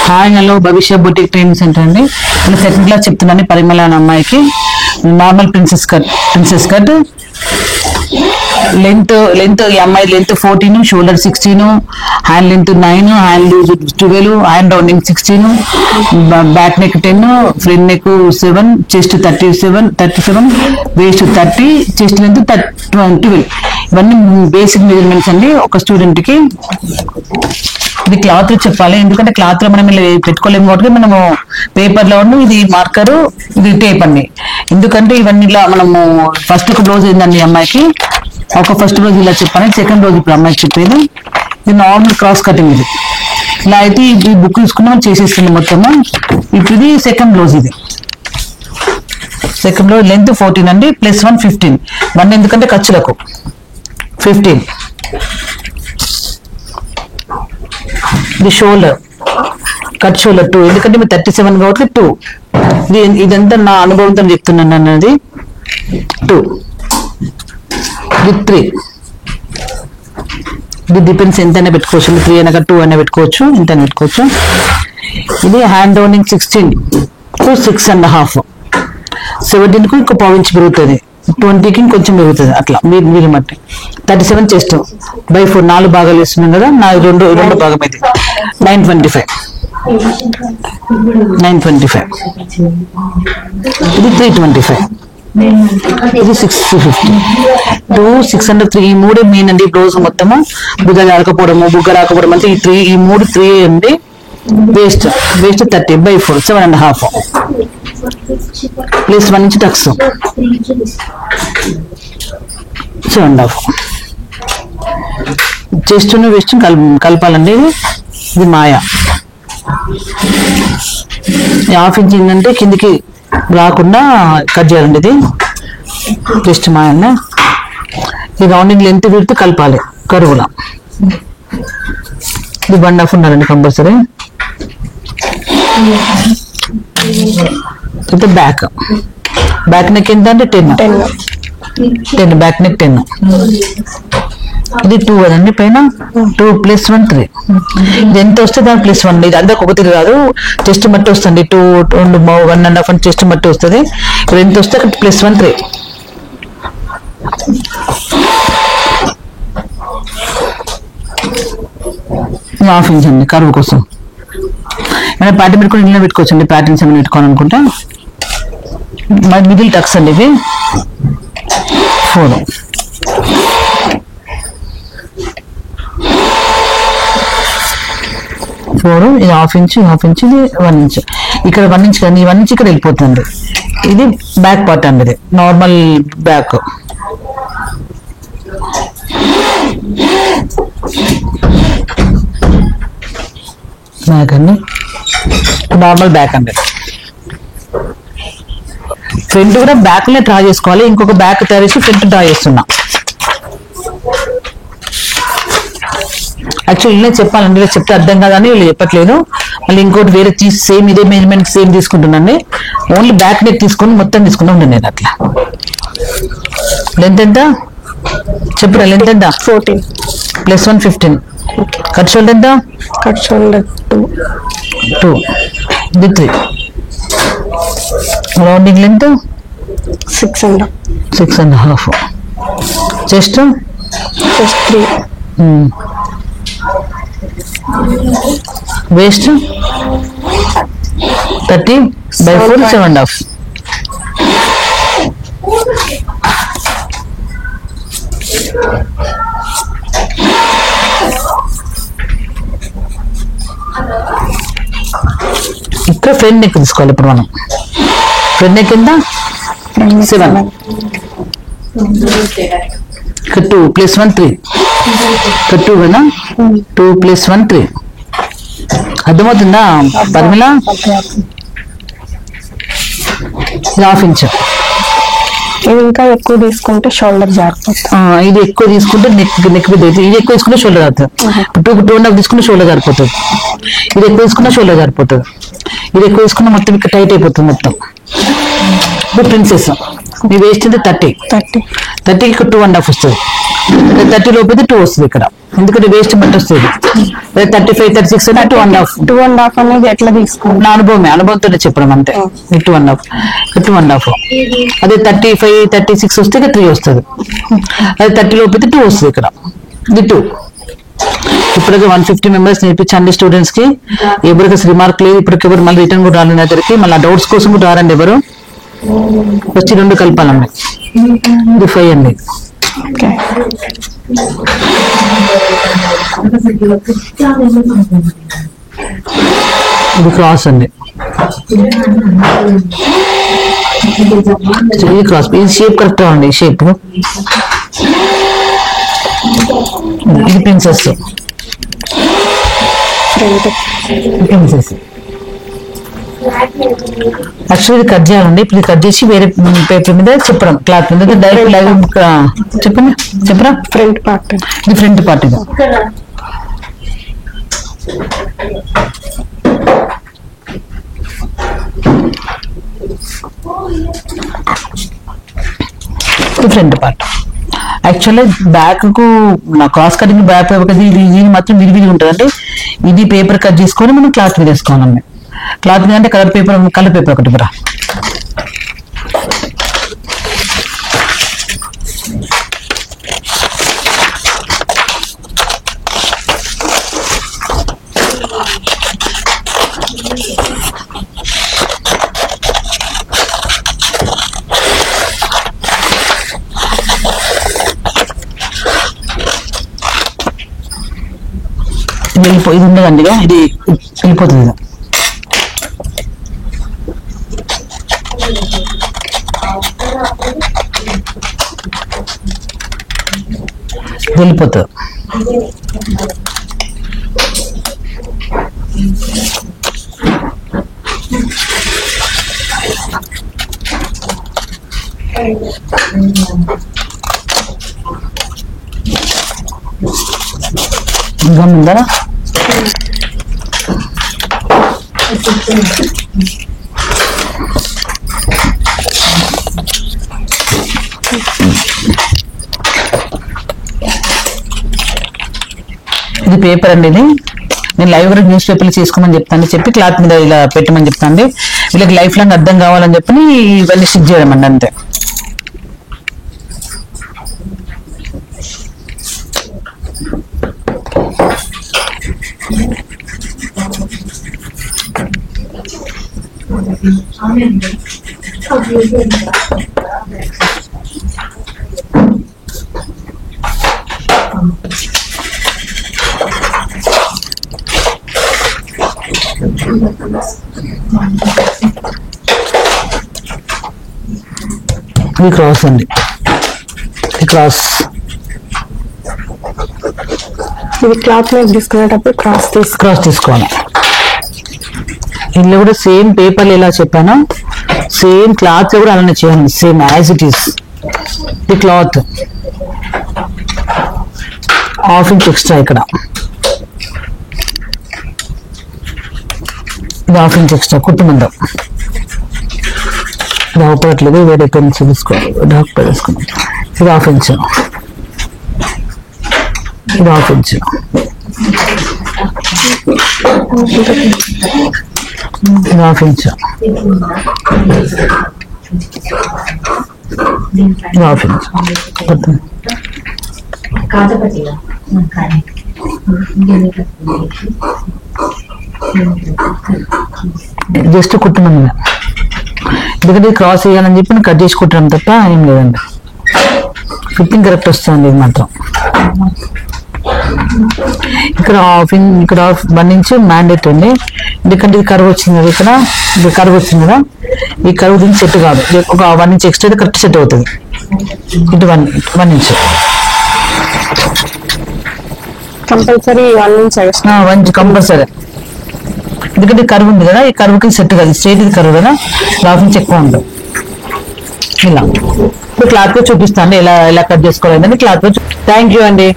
Hi hello భవిష్య boutique training centre అండి. నేను సెకండ్ క్లాస్ చెప్తున్నాను. పరిమళ అనే అమ్మాయికి నార్మల్ ప్రిన్సెస్ కట్ లెంత్ ఈ అమ్మాయి length 14, shoulder 16, hand length 9, hand loose 12, hand rounding 16, back neck 10, front neck 7, chest 37, waist 30, chest length 12. ఇవన్నీ బేసిక్ మెజర్మెంట్స్ అండి ఒక స్టూడెంట్ కి. ఇది క్లాత్ చెప్పాలి, ఎందుకంటే క్లాత్ లో మనం ఇలా పెట్టుకోలేము కాబట్టి మనము పేపర్ లో ఇది మార్కరు, ఇది టేప్ అండి. ఎందుకంటే ఇవన్నీ ఇలా మనము ఫస్ట్ ఒక రోజు ఏందండి అమ్మాయికి ఒక ఫస్ట్ రోజు ఇలా చెప్పాలి, సెకండ్ రోజు ఇప్పుడు అమ్మాయికి చెప్పేది ఇది నార్మల్ క్రాస్ కటింగ్. ఇది ఇలా అయితే ఈ బుక్ తీసుకున్నాం చేసేస్తుంది మొత్తము. ఇప్పుడు ఇది సెకండ్ రోజు. ఇది సెకండ్ రోజు లెంత్ 14 అండి, +1 15. 1 ఎందుకంటే ఖర్చులకు 15. ఇది షోల్డర్ కట్ షోల్డర్ 2, ఎందుకంటే మీరు 37 కాబట్టి 2. ఇదంతా నా అనుభవంతో చెప్తున్నాను అన్నది. 2, ఇది 3. ఇది డిపెండ్స్ ఎంతైనా పెట్టుకోవచ్చు, 3 అయినా 2 అయినా పెట్టుకోవచ్చు, ఎంతైనా పెట్టుకోవచ్చు. ఇది హ్యాండ్ రౌండింగ్ 16 to 6.5. 17కు ఇంకో పావించి పెరుగుతుంది, 20కి ఇంకొంచెం పెరుగుతుంది. అట్లా మీరు మట్టి 37 చెస్ట్ బై 4 4 భాగాలు వేస్తున్నాం కదా, నా రెండు భాగం అయితే 925. ఇది 325. ఇది 650 to 603. ఈ 3 మెయిన్ అండి బ్లౌజ్ మొత్తము. బుగ్గ రాకపోవడము, బుగ్గ రాకపోవడం అంటే ఈ 3 అండి. Waist 30 by 4 7.5 +1 inch tucks 7.5. Chest waist కలపాలండి. ఇది మాయా 1/2 ఇంచ్ ఏంటంటే కిందికి రాకుండా కట్ చేయాలండి. ఇది జస్ట్ మాయా. ఈ రౌండింగ్ లెంత్ విడితే కలపాలి కరువుల. ఇది 1.5 ఉండాలండి కంపల్సరీ. అయితే బ్యాక్ నెక్ ఎంత అంటే 10 బ్యాక్ నెక్ 10. ఇది 2 కదండి పైన 2 +1 3. ఇది ఎంత వస్తే దాని +1. ఇది అందరికి ఒకటి కాదు, చెస్ట్ మట్టి వస్తుంది. 2 1.5 అని చెస్ట్ మట్టి వస్తుంది. ఇప్పుడు ఎంత వస్తే అక్కడ +1 3. ½ ఇంచ్ అండి కరువు కోసం. మనం ప్యాటర్న్ పెట్టుకుని ఇంట్లో పెట్టుకోవచ్చు అండి. ప్యాటర్న్స్ ఏమైనా పెట్టుకోవాలనుకుంటే మిడిల్ టక్స్ అండి. ఇవి 4. ఇది ½ ఇంచ్, ఇది 1 ఇంచ్. ఇక్కడ 1 ఇంచ్ కానీ 1 ఇంచ్ ఇక్కడ వెళ్ళిపోతుంది. ఇది బ్యాక్ పార్ట్ అండి, ఇది నార్మల్ బ్యాక్. అండి నార్మల్ బ్యాక్ అండి. ఫ్రంట్ కూడా బ్యాక్ లో డ్రా చేసుకోవాలి. ఇంకొక బ్యాక్ తయారు చేసి ఫ్రంట్ డ్రా చేస్తున్నా. యాక్చువల్లీ ఇలా చెప్పాలండి, ఇలా చెప్తే అర్థం కాదని వీళ్ళు చెప్పట్లేదు. మళ్ళీ ఇంకోటి వేరే సేమ్ ఇదే మెజర్మెంట్ సేమ్ తీసుకుంటున్నాండి. ఓన్లీ బ్యాక్ నెక్ తీసుకొని మొత్తం తీసుకుంటూ ఉండండి. నేను అట్లా లెంత్ ఎంత చెప్పురా? లెంత్ ఎంత? 14 +1 15. కట్ షోల్డర్ ఎంత? Cut shoulder 2. ఇది 3. Rounding length 6.5. Chest 3. Waste 30 by 4 7.5. ఇక్కడ ఫ్రంట్ నెక్ తీసుకోవాలి. ఇప్పుడు మనం ఫ్రంట్ నెక్ కింద 7, 2 +1 3. 2 కదా, 2 +1 3. అర్థమవుతుందా పరిమళ? ½ ఇంచ్. ఇది ఇంకా ఎక్కువ తీసుకుంటే షోల్డర్ జారిపోతుంది. ఇది ఎక్కువ తీసుకుంటే నెక్ మీద అవుతుంది. ఇది ఎక్కువ తీసుకుంటే షోల్డర్ అవుతుంది. 2.5 తీసుకుంటే షోల్డర్ జారిపోతుంది. ఇది ఎక్కువ తీసుకున్నా షోల్డర్ జారిపోతుంది. ఇది ఎక్కువ తీసుకున్నా మొత్తం ఇక్కడ టైట్ అయిపోతుంది మొత్తం. ఇప్పుడు ప్రిన్సెస్ మీ వేస్ట్ అయితే 30. 30కి ఇక్కడ 2.5 వస్తుంది. 30 లోపు అయితే 2 వస్తుంది ఇక్కడ, ఎందుకంటే వేస్ట్ బట్టి వస్తుంది. 35, 36 అంటే 2.5 అనేది ఎట్లా తీసుకోండి? నా అనుభవంతోనే చెప్పడం అంతే. 2.5 అదే 35, 36 వస్తే ఇక్కడ 3 వస్తుంది. అదే 30 లోపు అయితే 2 వస్తుంది ఇక్కడ, ఇది 2. ఇప్పటికే 150 మెంబర్స్ నేర్పించండి స్టూడెంట్స్ కి. ఎవరికి అసలు రిమార్క్ లేదు, ఇప్పటికెవరు మళ్ళీ రిటర్న్ కూడా రాలేదు దగ్గరికి. మళ్ళీ డౌట్స్ కోసం కూడా రారండి ఎవరు. వచ్చి 2 కలపాలండి. ఇది 5 అండి. ఇది క్రాస్ అండి, ఇది క్రాస్. ఇది షేప్ కరెక్ట్ అండి, షేప్. ఇది ప్రిన్సెస్. యాక్చువల్లీ ఇది కట్ చేయాలండి. ఇప్పుడు కట్ చేసి వేరే పేపర్ మీద చెప్పడం, క్లాత్ మీద డైరెక్ట్ లైవ్. చెప్పరా ఫ్రంట్ పార్ట్, ఇది ఫ్రంట్ పార్ట్. ఇది ఫ్రంట్ పార్ట్. యాక్చువల్లీ బ్యాక్ కు నా క్రాస్ కటింగ్ బ్యాక్ పేపర్ కదా, ఇది మాత్రం విడివిడి ఉంటుంది. అంటే ఇది పేపర్ కట్ చేసుకొని మనం క్లాత్ మీద వేసుకోవాలండి. క్లాత్ మీద అంటే కలర్ పేపర్ ఒకటి కూడా. ఇది ఉండదండి, ఇది వెళ్ళిపోతుంది. వెళ్ళిపోతుంది. ఉందా ఇది పేపర్ అండి. ఇది నేను లైవ్ కూడా న్యూస్ పేపర్లు చేసుకోమని చెప్తాను, చెప్పి క్లాత్ మీద ఇలా పెట్టమని చెప్తాను. వీళ్ళకి లైఫ్ లాంగ్ అర్థం కావాలని చెప్పి ఇవన్నీ స్టిచ్ చేయడం అండి, అంతే. ఇది క్రాస్ అండి, క్రాస్. ఇది క్లాత్ మీద తీసుకునేటప్పుడు క్రాస్ తీసుకోవాలి. ఇందులో కూడా సేమ్ పేపర్లు ఎలా చెప్పానో సేమ్ క్లాత్ కూడా అలానే చేయండి, సేమ్ యాజ్ ఇట్ ఈస్. ఈ క్లాత్ 1/2 ఇంచ్ ఎక్స్ట్రా ఇక్కడ, ఇది 1/2 ఇంచ్ ఎక్స్ట్రా కుట్టు మందం. ఇది అవపడట్లేదు, వేరే పెన్స్ తీసుకోవాలి, డాక్టర్ వేసుకున్నాం. ఇది 1/2 ఇంచ్, ఇది 1/2 ఇంచ్. ఇది 1/2 ఇంచ్, ఇది 1/2 ఇంచ్. జస్ట్ కుట్టమని, ఎందుకంటే క్రాస్ చేయాలని చెప్పి నేను కట్ చేసి కుట్టడం తప్ప ఏం లేదండి. ఫిట్టింగ్ కరెక్ట్ వస్తుంది. ఇది మాత్రం ఇక్కడ 1 ఇంచ్ మ్యాండేట్ అండి, ఎందుకంటే ఇది కర్వ్ వచ్చింది కదా, ఇక్కడ ఇది కర్వ్ వచ్చింది కదా, ఈ కర్వ్ దీనికి సెట్ కాదు. ఒక 1 ఇంచ్ ఎక్స్ట్రా అయితే కరెక్ట్ సెట్ అవుతుంది. ఇటు 1 ఇంచ్ కంపల్సరీ 1 ఇంచ్ కంపల్సరీ, ఎందుకంటే కర్వ్ ఉంది కదా, ఈ కర్వ్కి సెట్ కాదు. స్ట్రైట్ ఇది కర్వ్ కదా, 1/2 ఇంచ్ ఎక్కువ ఉంటుంది. ఇలా ఇప్పుడు క్లాత్ గా చూపిస్తాను ఎలా కట్ చేసుకోవాలని క్లాత్. థ్యాంక్ యూ అండి.